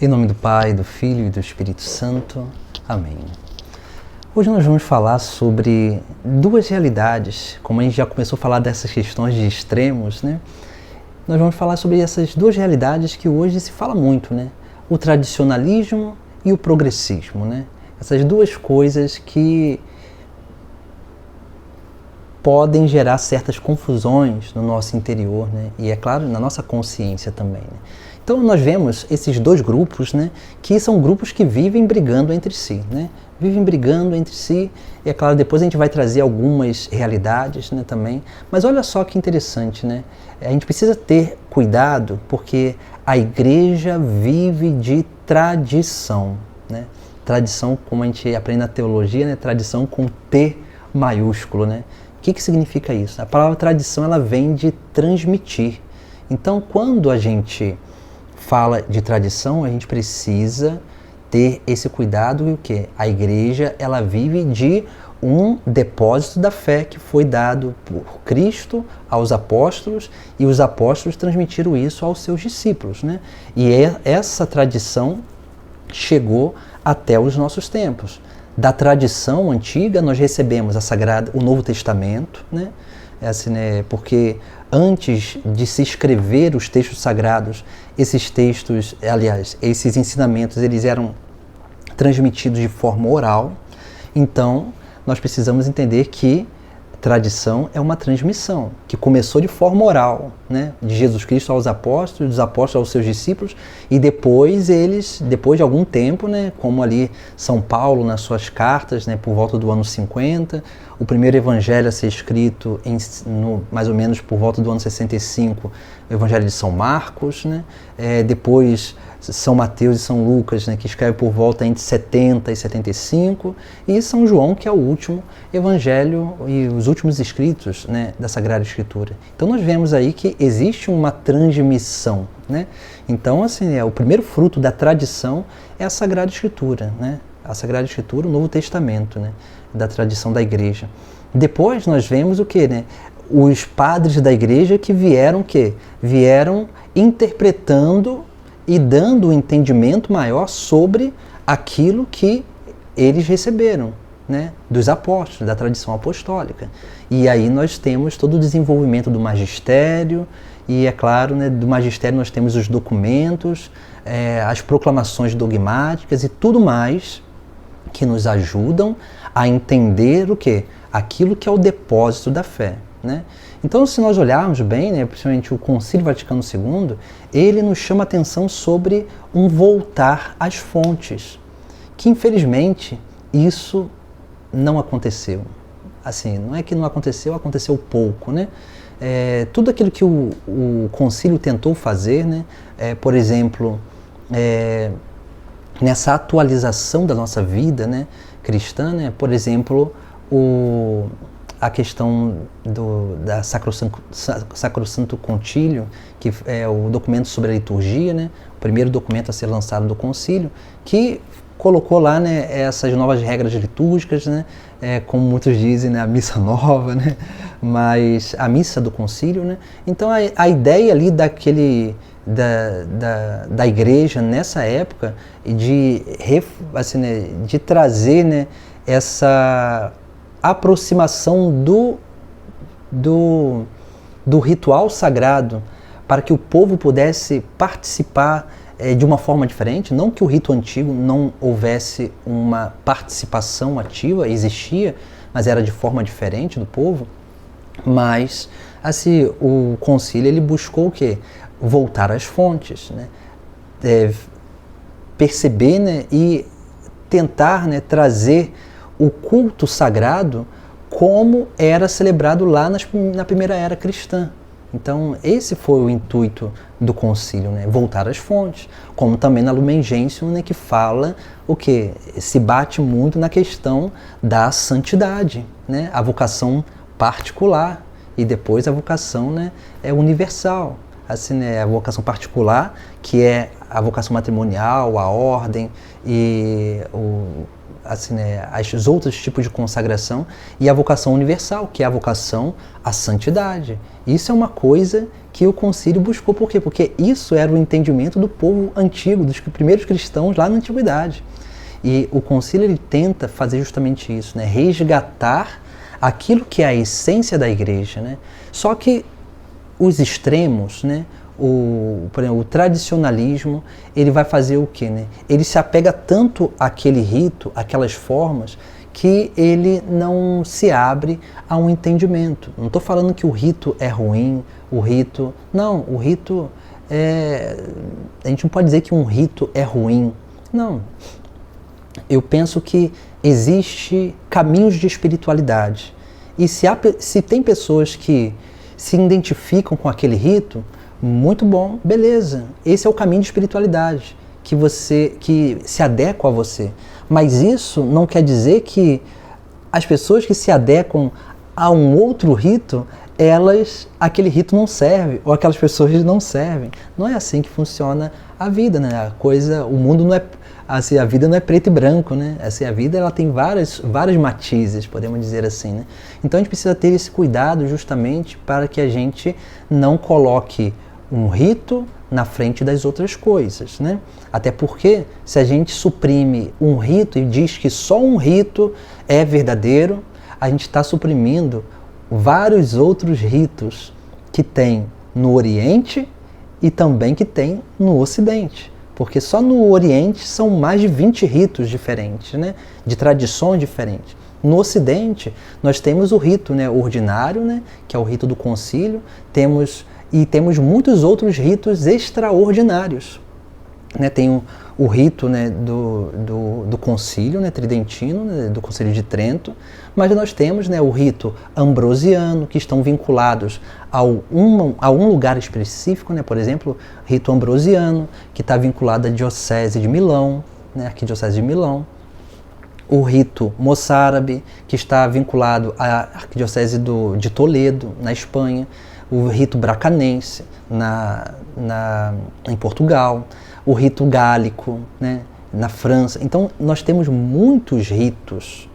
Em nome do Pai, do Filho e do Espírito Santo. Amém. Hoje nós vamos falar sobre duas realidades. Como a gente já começou a falar dessas questões de extremos, né? Nós vamos falar sobre essas duas realidades que hoje se fala muito, né? O tradicionalismo e o progressismo, né? Essas duas coisas que podem gerar certas confusões no nosso interior, né? E é claro, na nossa consciência também, né? Então nós vemos esses dois grupos, né? Que são grupos que vivem brigando entre si, né? Vivem brigando entre si, e é claro, depois a gente vai trazer algumas realidades, né, também. Mas olha só que interessante, né? A gente precisa ter cuidado porque a igreja vive de tradição, né? Tradição, como a gente aprende na teologia, né? Tradição com T maiúsculo, né? O que significa isso? A palavra tradição, ela vem de transmitir. Então, quando a gente fala de tradição, a gente precisa ter esse cuidado e o quê? A igreja, ela vive de um depósito da fé que foi dado por Cristo aos apóstolos, e os apóstolos transmitiram isso aos seus discípulos, né? E essa tradição chegou até os nossos tempos. Da tradição antiga, nós recebemos o Novo Testamento, né? Assim, né? Porque antes de se escrever os textos sagrados, esses textos, aliás, esses ensinamentos, eles eram transmitidos de forma oral. Então, nós precisamos entender que tradição é uma transmissão, que começou de forma oral, né? De Jesus Cristo aos apóstolos, dos apóstolos aos seus discípulos, e depois depois de algum tempo, né? Como ali São Paulo nas suas cartas, né? Por volta do ano 50, o primeiro evangelho a ser escrito mais ou menos por volta do ano 65, o evangelho de São Marcos, né? Depois São Mateus e São Lucas, né, que escreve por volta entre 70 e 75, e São João, que é o último evangelho e os últimos escritos, né, da Sagrada Escritura. Então nós vemos aí que existe uma transmissão, né? Então, assim, o primeiro fruto da tradição é a Sagrada Escritura, né? A Sagrada Escritura, o Novo Testamento, né, da tradição da igreja. Depois nós vemos o quê, né? Os padres da igreja que vieram interpretando e dando um entendimento maior sobre aquilo que eles receberam, né, dos apóstolos, da tradição apostólica. E aí nós temos todo o desenvolvimento do magistério, e é claro, né, do magistério nós temos os documentos, as proclamações dogmáticas e tudo mais que nos ajudam a entender o quê? Aquilo que é o depósito da fé, né? Então, se nós olharmos bem, né, principalmente o Concílio Vaticano II, ele nos chama a atenção sobre um voltar às fontes, que infelizmente isso não aconteceu. Assim, não é que não aconteceu, aconteceu pouco, né? Tudo aquilo que o Concílio tentou fazer, né, por exemplo, nessa atualização da nossa vida, né, cristã, né, por exemplo, a questão da Sacrosanto Concílio, que é o documento sobre a liturgia, né? O primeiro documento a ser lançado do concílio, que colocou lá, né, essas novas regras litúrgicas, né? Como muitos dizem, né, a missa nova, né? Mas a missa do concílio, né? Então a ideia ali da igreja nessa época assim, né, de trazer, né, essa aproximação do ritual sagrado para que o povo pudesse participar de uma forma diferente. Não que o rito antigo não houvesse uma participação ativa, existia, mas era de forma diferente do povo. Mas assim, o concílio ele buscou o quê? Voltar às fontes, né? Perceber, né, e tentar, né, trazer o culto sagrado como era celebrado lá na primeira era cristã. Então esse foi o intuito do concílio, né? Voltar às fontes, como também na Lumen Gentium, né, que fala o que se bate muito na questão da santidade, né? A vocação particular e depois a vocação, né, universal. Assim, né, a vocação particular, que é a vocação matrimonial, a ordem e assim, né, os outros tipos de consagração e a vocação universal, que é a vocação à santidade. Isso é uma coisa que o concílio buscou. Por quê? Porque isso era o entendimento do povo antigo, dos primeiros cristãos lá na antiguidade. E o concílio ele tenta fazer justamente isso, né? Resgatar aquilo que é a essência da igreja, né? Só que os extremos, né? Por exemplo, o tradicionalismo, ele vai fazer o quê, né? Ele se apega tanto àquele rito, àquelas formas, que ele não se abre a um entendimento. Não estou falando que o rito é ruim, o rito... Não, o rito é... A gente não pode dizer que um rito é ruim. Não. Eu penso que existe caminhos de espiritualidade. E se tem pessoas que se identificam com aquele rito, muito bom, beleza. Esse é o caminho de espiritualidade que se adequa a você. Mas isso não quer dizer que as pessoas que se adequam a um outro rito, aquele rito não serve, ou aquelas pessoas não servem. Não é assim que funciona a vida, né? O mundo não é assim, a vida não é preto e branco, né? Assim, a vida ela tem vários matizes, podemos dizer assim, né? Então a gente precisa ter esse cuidado justamente para que a gente não coloque um rito na frente das outras coisas, né? Até porque se a gente suprime um rito e diz que só um rito é verdadeiro, a gente está suprimindo vários outros ritos que tem no Oriente e também que tem no Ocidente. Porque só no Oriente são mais de 20 ritos diferentes, né? De tradições diferentes. No Ocidente, nós temos o rito, né, ordinário, né, que é o rito do concílio, temos muitos outros ritos extraordinários. Né? Tem o rito, né, do concílio, né, tridentino, né, do concílio de Trento, mas nós temos, né, o rito ambrosiano, que estão vinculados a um lugar específico, né, por exemplo, o rito ambrosiano, que está vinculado à diocese de Milão, né, arquidiocese de Milão. O rito moçárabe, que está vinculado à arquidiocese de Toledo, na Espanha. O rito bracanense, em Portugal. O rito gálico, né, na França. Então, nós temos muitos ritos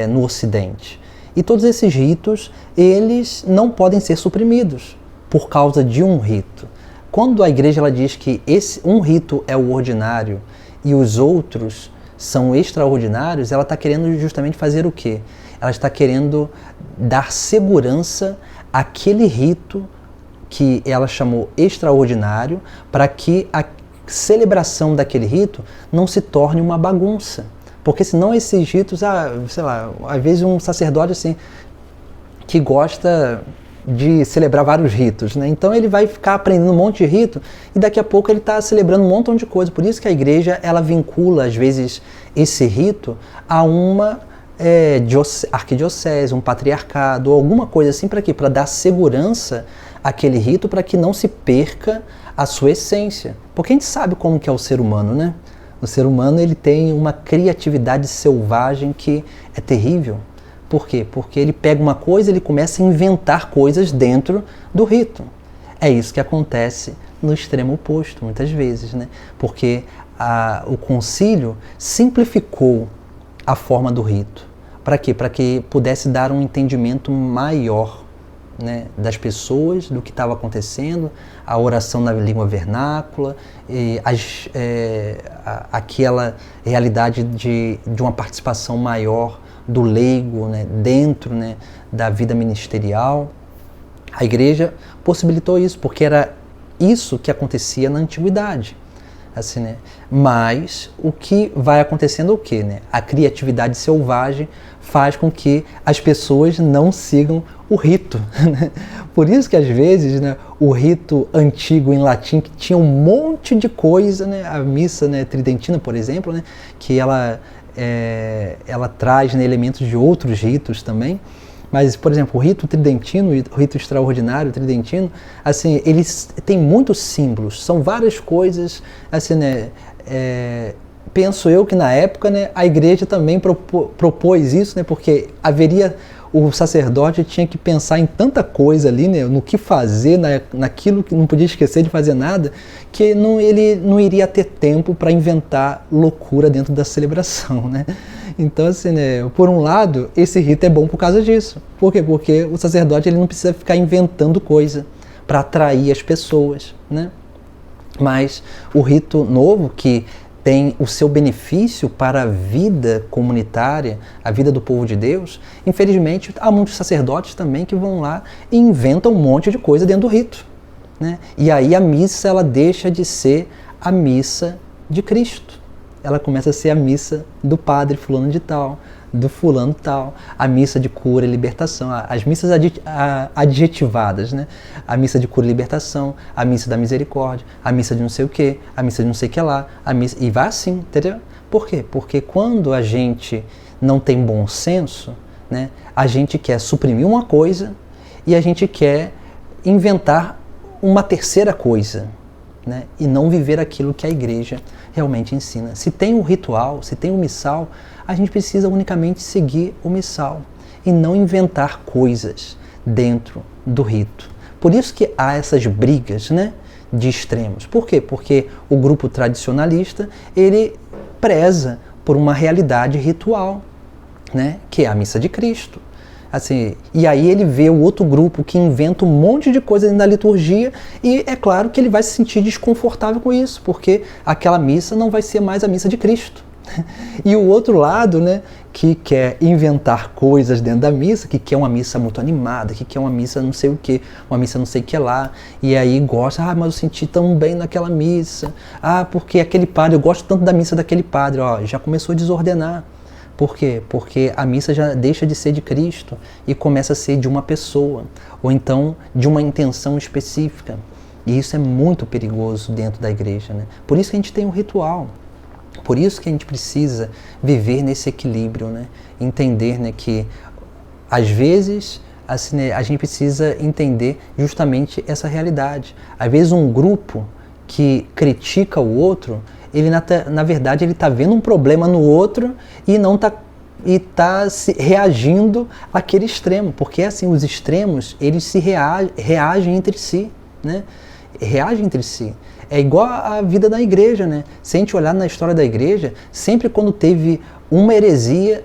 no Ocidente. E todos esses ritos, eles não podem ser suprimidos por causa de um rito. Quando a igreja ela diz que um rito é o ordinário e os outros são extraordinários, ela está querendo justamente fazer o quê? Ela está querendo dar segurança àquele rito que ela chamou extraordinário, para que a celebração daquele rito não se torne uma bagunça. Porque senão esses ritos, sei lá, às vezes um sacerdote assim, que gosta de celebrar vários ritos, né? Então ele vai ficar aprendendo um monte de rito e daqui a pouco ele está celebrando um montão de coisa. Por isso que a igreja ela vincula às vezes esse rito a uma arquidiocese, um patriarcado ou alguma coisa assim. Para quê? Para dar segurança àquele rito, para que não se perca a sua essência. Porque a gente sabe como que é o ser humano, né? O ser humano ele tem uma criatividade selvagem que é terrível. Por quê? Porque ele pega uma coisa e ele começa a inventar coisas dentro do rito. É isso que acontece no extremo oposto, muitas vezes, né? Porque o concílio simplificou a forma do rito. Para quê? Para que pudesse dar um entendimento maior, né, das pessoas, do que estava acontecendo, a oração na língua vernácula, aquela realidade de uma participação maior do leigo, né, dentro, né, da vida ministerial. A igreja possibilitou isso, porque era isso que acontecia na antiguidade. Assim, né? Mas o que vai acontecendo é o quê? Né? A criatividade selvagem faz com que as pessoas não sigam o rito. Né? Por isso que às vezes, né, o rito antigo em latim, que tinha um monte de coisa, né? A missa, né, tridentina, por exemplo, né, que ela traz, né, elementos de outros ritos também. Mas, por exemplo, o rito tridentino, o rito extraordinário tridentino, assim, eles têm muitos símbolos, são várias coisas, assim, né, penso eu que na época, né, a igreja também propôs isso, né, porque haveria o sacerdote tinha que pensar em tanta coisa ali, né, no que fazer, naquilo que não podia esquecer de fazer nada, que ele não iria ter tempo para inventar loucura dentro da celebração, né? Então, assim, né, por um lado, esse rito é bom por causa disso. Por quê? Porque o sacerdote ele não precisa ficar inventando coisa para atrair as pessoas, né? Mas o rito novo, que tem o seu benefício para a vida comunitária, a vida do povo de Deus, infelizmente há muitos sacerdotes também que vão lá e inventam um monte de coisa dentro do rito, né? E aí a missa ela deixa de ser a missa de Cristo. Ela começa a ser a missa do padre fulano de tal, do fulano tal, a missa de cura e libertação, as missas adjetivadas, né? A missa de cura e libertação, a missa da misericórdia, a missa de não sei o que, a missa de não sei o que lá, a missa... e vai assim, entendeu? Por quê? Porque quando a gente não tem bom senso, né, a gente quer suprimir uma coisa e a gente quer inventar uma terceira coisa, né, e não viver aquilo que a igreja realmente ensina. Se tem um ritual, se tem um missal, a gente precisa unicamente seguir o missal e não inventar coisas dentro do rito. Por isso que há essas brigas, né, de extremos. Por quê? Porque o grupo tradicionalista, ele preza por uma realidade ritual, né, que é a missa de Cristo. Assim, e aí ele vê o outro grupo que inventa um monte de coisa dentro da liturgia e é claro que ele vai se sentir desconfortável com isso, porque aquela missa não vai ser mais a missa de Cristo. E o outro lado, né, que quer inventar coisas dentro da missa, que quer uma missa muito animada, que quer uma missa não sei o que, uma missa não sei o que lá, e aí gosta, mas eu senti tão bem naquela missa, porque aquele padre, eu gosto tanto da missa daquele padre, já começou a desordenar. Por quê? Porque a missa já deixa de ser de Cristo e começa a ser de uma pessoa, ou então de uma intenção específica. E isso é muito perigoso dentro da igreja, né? Por isso que a gente tem um ritual, por isso que a gente precisa viver nesse equilíbrio, né? Entender, né, que às vezes assim, né, a gente precisa entender justamente essa realidade. Às vezes um grupo que critica o outro, ele na verdade ele está vendo um problema no outro e não está reagindo àquele extremo, porque assim os extremos eles se reagem entre si, né? Reagem entre si. É igual a vida da igreja, né? Se a gente olhar na história da igreja, sempre quando teve uma heresia,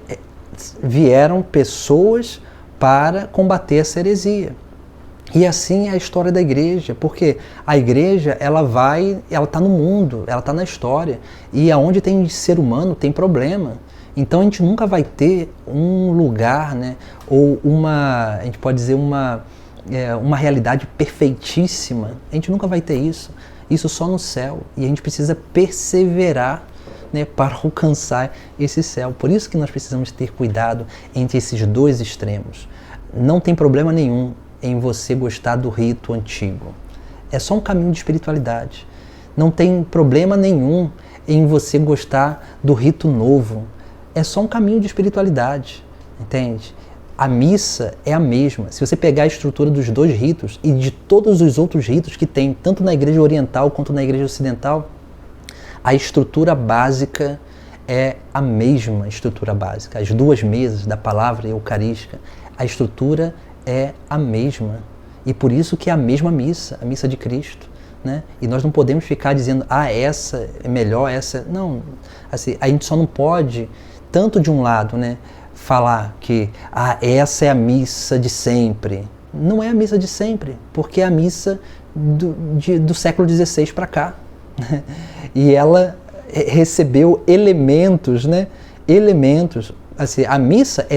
vieram pessoas para combater essa heresia. E assim é a história da igreja, porque a igreja ela está no mundo, ela está na história, e aonde tem ser humano tem problema. Então a gente nunca vai ter um lugar, né, ou a gente pode dizer uma realidade perfeitíssima. A gente nunca vai ter isso só no céu, e a gente precisa perseverar, né, para alcançar esse céu. Por isso que nós precisamos ter cuidado entre esses dois extremos. Não tem problema nenhum em você gostar do rito antigo. É só um caminho de espiritualidade. Não tem problema nenhum em você gostar do rito novo. É só um caminho de espiritualidade, entende? A missa é a mesma. Se você pegar a estrutura dos dois ritos e de todos os outros ritos que tem, tanto na igreja oriental quanto na igreja ocidental, a estrutura básica é a mesma estrutura básica. As duas mesas da palavra eucarística, a estrutura é a mesma. E por isso que é a mesma missa, a missa de Cristo, né? E nós não podemos ficar dizendo, essa é melhor, essa... Não, assim, a gente só não pode, tanto de um lado, né, falar que essa é a missa de sempre. Não é a missa de sempre, porque é a missa do século XVI para cá. Né? E ela recebeu elementos, né? Elementos. Assim, a missa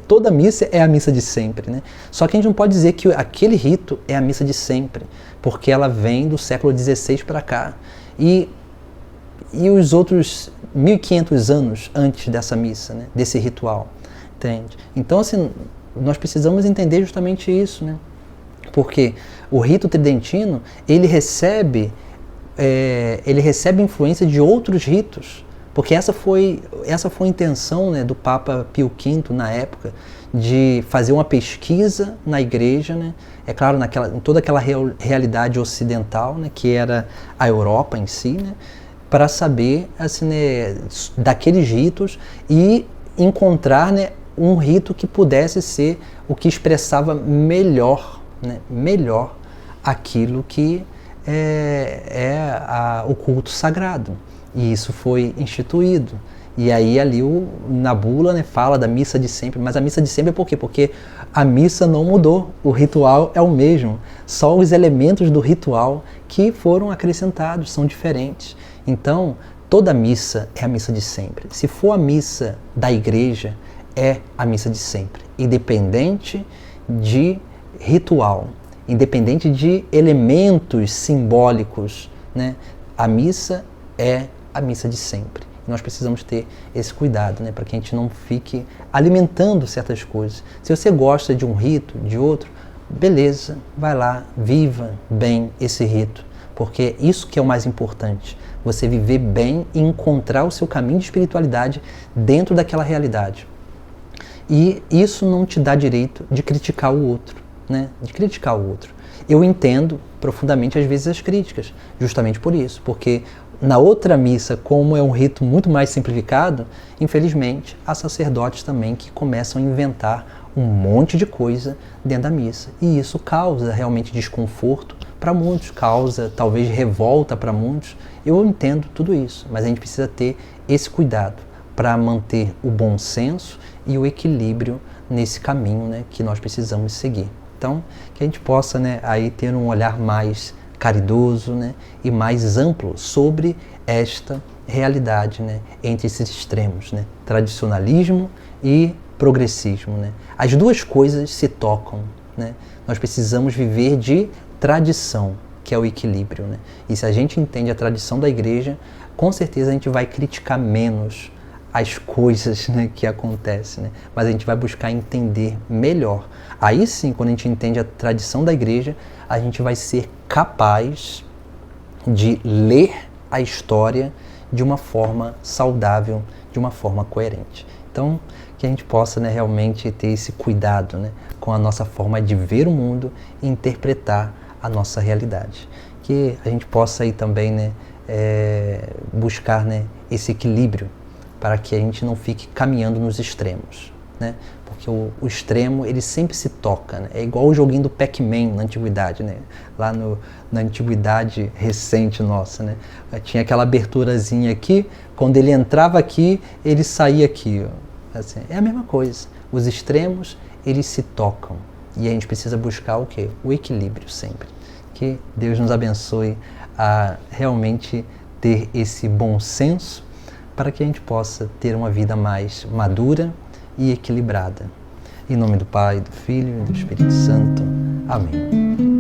toda missa é a missa de sempre, né? Só que a gente não pode dizer que aquele rito é a missa de sempre, porque ela vem do século XVI para cá. E os outros 1500 anos antes dessa missa, né? Desse ritual, entende? Então, assim, nós precisamos entender justamente isso, né? Porque o rito tridentino, ele recebe influência de outros ritos, porque essa foi a intenção, né, do Papa Pio V na época, de fazer uma pesquisa na igreja, né, é claro, em toda aquela realidade ocidental, né, que era a Europa em si, né, para saber assim, né, daqueles ritos e encontrar, né, um rito que pudesse ser o que expressava melhor, né, melhor aquilo que o culto sagrado. E isso foi instituído. E aí ali na bula, né, fala da missa de sempre, mas a missa de sempre é por quê? Porque a missa não mudou, o ritual é o mesmo, só os elementos do ritual que foram acrescentados são diferentes. Então, toda missa é a missa de sempre. Se for a missa da igreja, é a missa de sempre, independente de ritual, independente de elementos simbólicos, né? A missa é a missa de sempre. Nós precisamos ter esse cuidado, né, para que a gente não fique alimentando certas coisas. Se você gosta de um rito, de outro, beleza, vai lá, viva bem esse rito, porque isso que é o mais importante, você viver bem e encontrar o seu caminho de espiritualidade dentro daquela realidade. E isso não te dá direito de criticar o outro, né, de criticar o outro. Eu entendo profundamente às vezes as críticas, justamente por isso, porque na outra missa, como é um rito muito mais simplificado, infelizmente, há sacerdotes também que começam a inventar um monte de coisa dentro da missa. E isso causa realmente desconforto para muitos, causa talvez revolta para muitos. Eu entendo tudo isso, mas a gente precisa ter esse cuidado para manter o bom senso e o equilíbrio nesse caminho, né, que nós precisamos seguir. Então, que a gente possa, né, aí ter um olhar mais caridoso, né, e mais amplo sobre esta realidade, né, entre esses extremos, né, tradicionalismo e progressismo, né. As duas coisas se tocam, né. Nós precisamos viver de tradição, que é o equilíbrio, né. E se a gente entende a tradição da igreja, com certeza a gente vai criticar menos as coisas, né, que acontecem, né? Mas a gente vai buscar entender melhor. Aí sim, quando a gente entende a tradição da igreja, a gente vai ser capaz de ler a história de uma forma saudável, de uma forma coerente. Então, que a gente possa, né, realmente ter esse cuidado, né, com a nossa forma de ver o mundo e interpretar a nossa realidade. Que a gente possa aí também, né, buscar, né, esse equilíbrio, para que a gente não fique caminhando nos extremos, né? Porque o extremo, ele sempre se toca, né? É igual o joguinho do Pac-Man na antiguidade, né? Lá na antiguidade recente nossa, né? Tinha aquela aberturazinha aqui, quando ele entrava aqui, ele saía aqui. Assim, é a mesma coisa. Os extremos, eles se tocam. E a gente precisa buscar o quê? O equilíbrio sempre. Que Deus nos abençoe a realmente ter esse bom senso, para que a gente possa ter uma vida mais madura e equilibrada. Em nome do Pai, do Filho e do Espírito Santo. Amém.